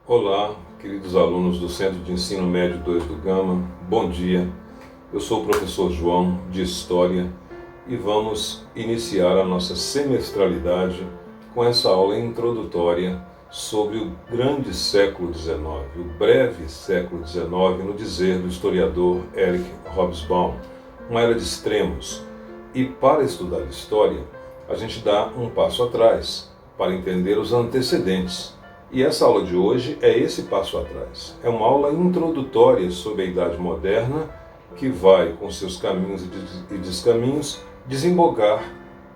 Olá, queridos alunos do Centro de Ensino Médio 2 do Gama, bom dia. Eu sou o professor João, de História, e vamos iniciar a nossa semestralidade com essa aula introdutória sobre o grande século XIX, o breve século XIX, no dizer do historiador Eric Hobsbawm, uma era de extremos. E para estudar História, a gente dá um passo atrás para entender os antecedentes. E essa aula de hoje é esse passo atrás. É uma aula introdutória sobre a Idade Moderna que vai, com seus caminhos e descaminhos, desembocar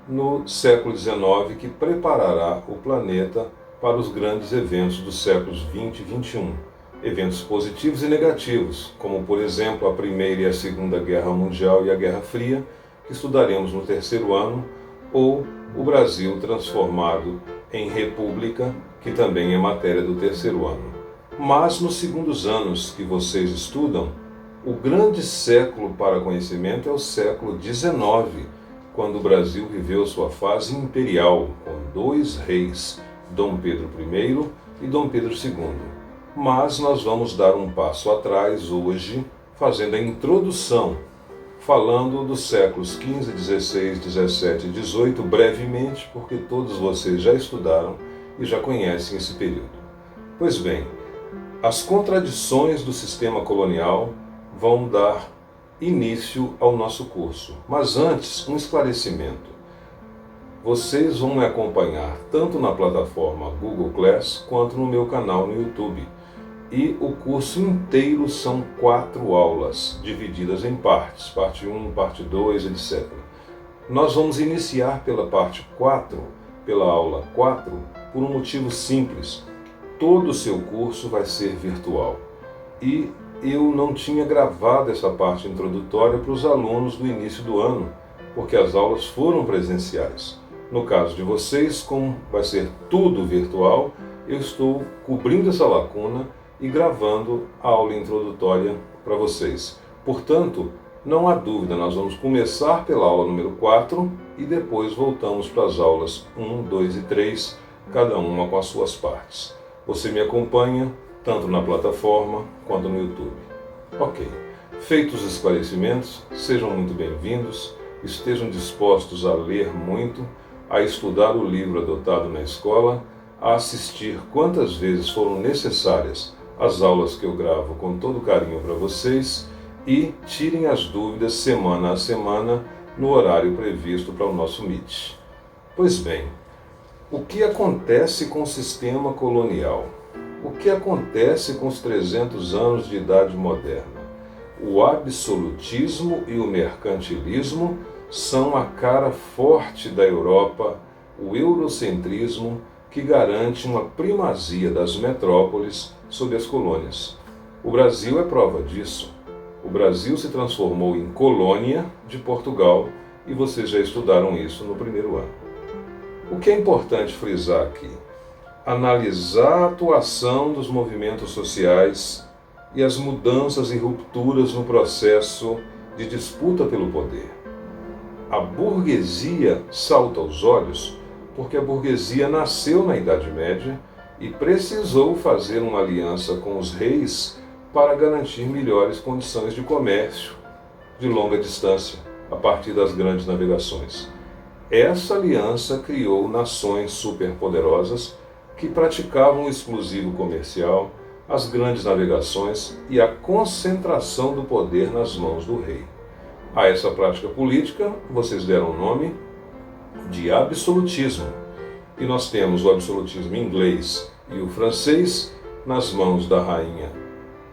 no século XIX, que preparará o planeta para os grandes eventos dos séculos XX e XXI. Eventos positivos e negativos, como, por exemplo, a Primeira e a Segunda Guerra Mundial e a Guerra Fria, que estudaremos no terceiro ano, ou o Brasil transformado em república, que também é matéria do terceiro ano. Mas nos segundos anos que vocês estudam, o grande século para conhecimento é o século XIX, quando o Brasil viveu sua fase imperial, com dois reis, Dom Pedro I e Dom Pedro II. Mas nós vamos dar um passo atrás hoje, fazendo a introdução, falando dos séculos XV, XVI, XVII e XVIII, brevemente, porque todos vocês já estudaram e já conhecem esse período. Pois bem, as contradições do sistema colonial vão dar início ao nosso curso. Mas antes, um esclarecimento. Vocês vão me acompanhar tanto na plataforma Google Class quanto no meu canal no YouTube. E o curso inteiro são 4 aulas, divididas em partes, parte 1, parte 2, etc. Nós vamos iniciar pela parte 4, pela aula 4, por um motivo simples. Todo o seu curso vai ser virtual. E eu não tinha gravado essa parte introdutória para os alunos do início do ano, porque as aulas foram presenciais. No caso de vocês, como vai ser tudo virtual, eu estou cobrindo essa lacuna e gravando a aula introdutória para vocês. Portanto, não há dúvida, nós vamos começar pela aula número 4 e depois voltamos para as aulas 1, 2 e 3, cada uma com as suas partes. Você me acompanha tanto na plataforma quanto no YouTube. Ok. Feitos os esclarecimentos, sejam muito bem-vindos, estejam dispostos a ler muito, a estudar o livro adotado na escola, a assistir quantas vezes foram necessárias as aulas que eu gravo com todo carinho para vocês e tirem as dúvidas semana a semana no horário previsto para o nosso Meet. Pois bem, o que acontece com o sistema colonial? O que acontece com os 300 anos de Idade Moderna? O absolutismo e o mercantilismo são a cara forte da Europa, o eurocentrismo, que garante uma primazia das metrópoles sobre as colônias. O Brasil é prova disso. O Brasil se transformou em colônia de Portugal e vocês já estudaram isso no primeiro ano. O que é importante frisar aqui? Analisar a atuação dos movimentos sociais e as mudanças e rupturas no processo de disputa pelo poder. A burguesia salta aos olhos porque a burguesia nasceu na Idade Média e precisou fazer uma aliança com os reis para garantir melhores condições de comércio de longa distância, a partir das grandes navegações. Essa aliança criou nações superpoderosas que praticavam o exclusivo comercial, as grandes navegações e a concentração do poder nas mãos do rei. A essa prática política, vocês deram o nome de absolutismo. E nós temos o absolutismo inglês e o francês nas mãos da rainha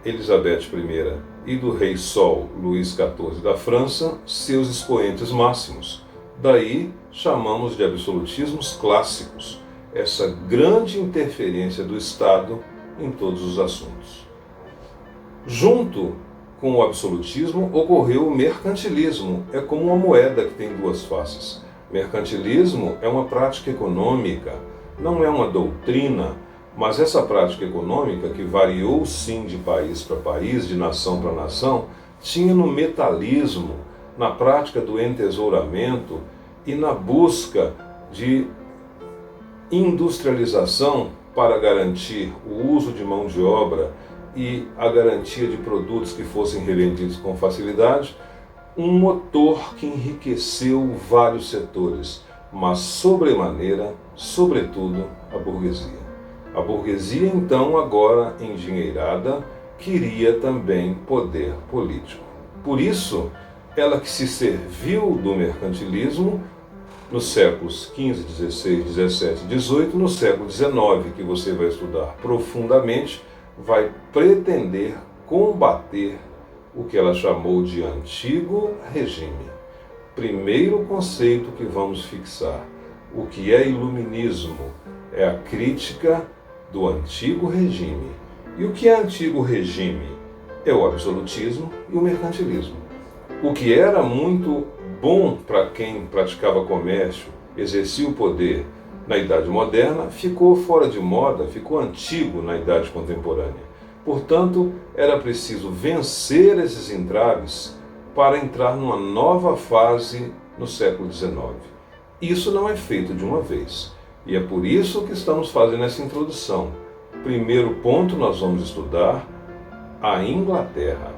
Elizabeth I e do rei Sol Luís XIV da França, seus expoentes máximos. Daí chamamos de absolutismos clássicos, essa grande interferência do Estado em todos os assuntos. Junto com o absolutismo ocorreu o mercantilismo, é como uma moeda que tem duas faces. Mercantilismo é uma prática econômica, não é uma doutrina, mas essa prática econômica, que variou sim de país para país, de nação para nação, tinha no metalismo, na prática do entesouramento e na busca de industrialização para garantir o uso de mão de obra e a garantia de produtos que fossem revendidos com facilidade, um motor que enriqueceu vários setores, mas sobremaneira, sobretudo, a burguesia. A burguesia, então, agora endinheirada, queria também poder político. Por isso, ela que se serviu do mercantilismo nos séculos XV, XVI, XVII e XVIII, no século XIX, que você vai estudar profundamente, vai pretender combater o que ela chamou de antigo regime. Primeiro conceito que vamos fixar: o que é iluminismo? É a crítica do antigo regime. E o que é antigo regime? É o absolutismo e o mercantilismo. O que era muito bom para quem praticava comércio, exercia o poder na Idade Moderna, ficou fora de moda, ficou antigo na Idade Contemporânea. Portanto, era preciso vencer esses entraves para entrar numa nova fase no século XIX. Isso não é feito de uma vez, e é por isso que estamos fazendo essa introdução. Primeiro ponto, nós vamos estudar a Inglaterra,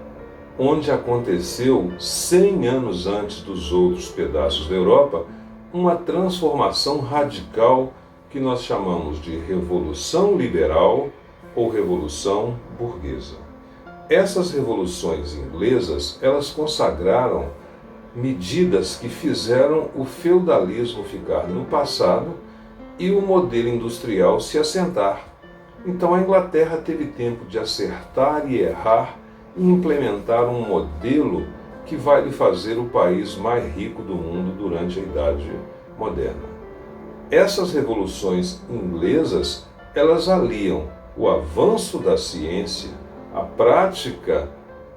onde aconteceu 100 anos antes dos outros pedaços da Europa, uma transformação radical que nós chamamos de Revolução Liberal ou Revolução Burguesa. Essas revoluções inglesas, elas consagraram medidas que fizeram o feudalismo ficar no passado e o modelo industrial se assentar. Então a Inglaterra teve tempo de acertar e errar e implementar um modelo que vai lhe fazer o país mais rico do mundo durante a Idade Moderna. Essas revoluções inglesas, elas aliam o avanço da ciência, a prática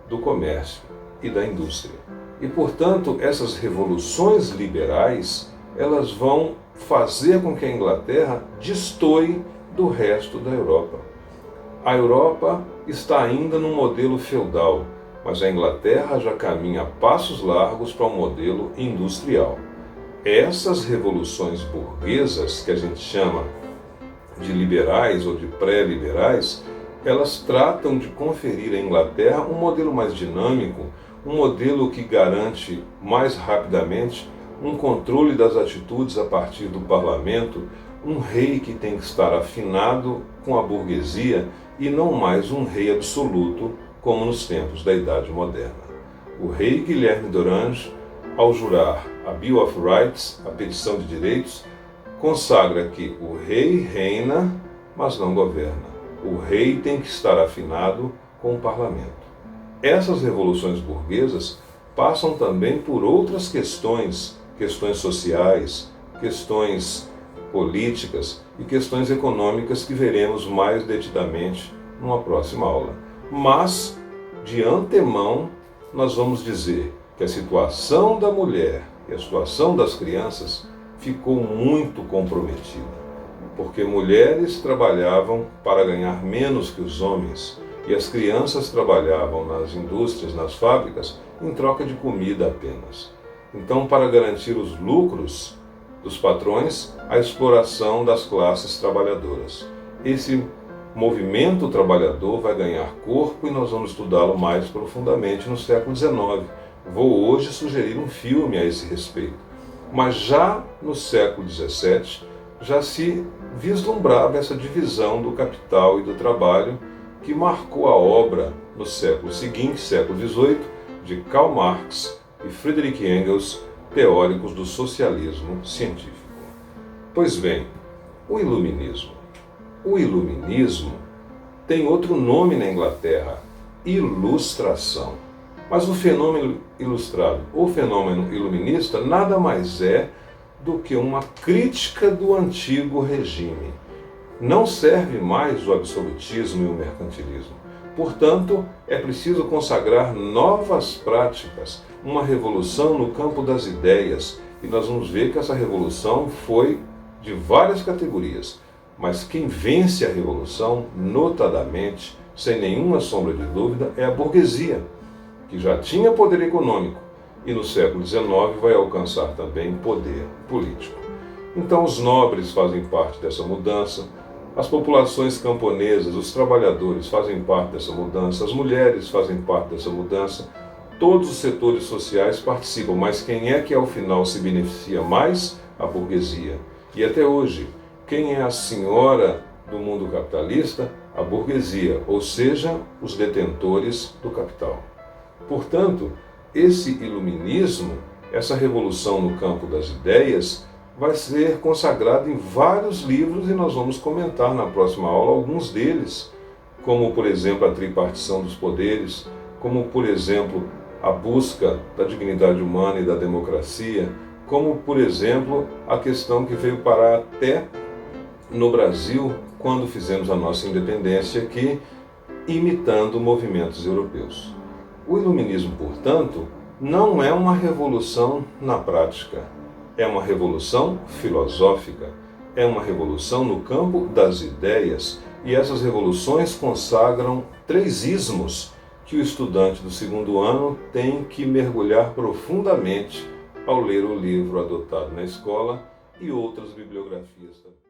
do comércio e da indústria. E, portanto, essas revoluções liberais, elas vão fazer com que a Inglaterra destoie do resto da Europa. A Europa está ainda no modelo feudal, mas a Inglaterra já caminha a passos largos para um modelo industrial. Essas revoluções burguesas, que a gente chama de liberais ou de pré-liberais, elas tratam de conferir à Inglaterra um modelo mais dinâmico, um modelo que garante mais rapidamente um controle das atitudes a partir do parlamento, um rei que tem que estar afinado com a burguesia e não mais um rei absoluto, como nos tempos da Idade Moderna. O rei Guilherme d'Orange, ao jurar a Bill of Rights, a Petição de Direitos, consagra que o rei reina, mas não governa. O rei tem que estar afinado com o parlamento. Essas revoluções burguesas passam também por outras questões sociais, questões políticas e questões econômicas que veremos mais detidamente numa próxima aula. Mas, de antemão, nós vamos dizer que a situação da mulher e a situação das crianças ficou muito comprometida, porque mulheres trabalhavam para ganhar menos que os homens e as crianças trabalhavam nas indústrias, nas fábricas, em troca de comida apenas. Então, para garantir os lucros dos patrões, a exploração das classes trabalhadoras. Esse movimento trabalhador vai ganhar corpo e nós vamos estudá-lo mais profundamente no século XIX. Vou hoje sugerir um filme a esse respeito. Mas já no século XVII, já se vislumbrava essa divisão do capital e do trabalho que marcou a obra no século seguinte, século XVIII, de Karl Marx e Friedrich Engels, teóricos do socialismo científico. Pois bem, o iluminismo. O iluminismo tem outro nome na Inglaterra, ilustração. Mas o fenômeno ilustrado, o fenômeno iluminista, nada mais é do que uma crítica do antigo regime. Não serve mais o absolutismo e o mercantilismo. Portanto, é preciso consagrar novas práticas, uma revolução no campo das ideias. E nós vamos ver que essa revolução foi de várias categorias. Mas quem vence a revolução, notadamente, sem nenhuma sombra de dúvida, é a burguesia, que já tinha poder econômico e no século XIX vai alcançar também poder político. Então os nobres fazem parte dessa mudança, As populações camponesas, os trabalhadores fazem parte dessa mudança, as mulheres fazem parte dessa mudança, todos os setores sociais participam, mas quem é que ao final se beneficia mais? A burguesia. E até hoje, quem é a senhora do mundo capitalista? A burguesia, ou seja, os detentores do capital. Portanto, esse iluminismo, essa revolução no campo das ideias, vai ser consagrado em vários livros e nós vamos comentar na próxima aula alguns deles, como, por exemplo, a tripartição dos poderes, como, por exemplo, a busca da dignidade humana e da democracia, como, por exemplo, a questão que veio parar até no Brasil quando fizemos a nossa independência aqui, imitando movimentos europeus. O iluminismo, portanto, não é uma revolução na prática, é uma revolução filosófica, é uma revolução no campo das ideias, e essas revoluções consagram 3 ismos que o estudante do segundo ano tem que mergulhar profundamente ao ler o livro adotado na escola e outras bibliografias também.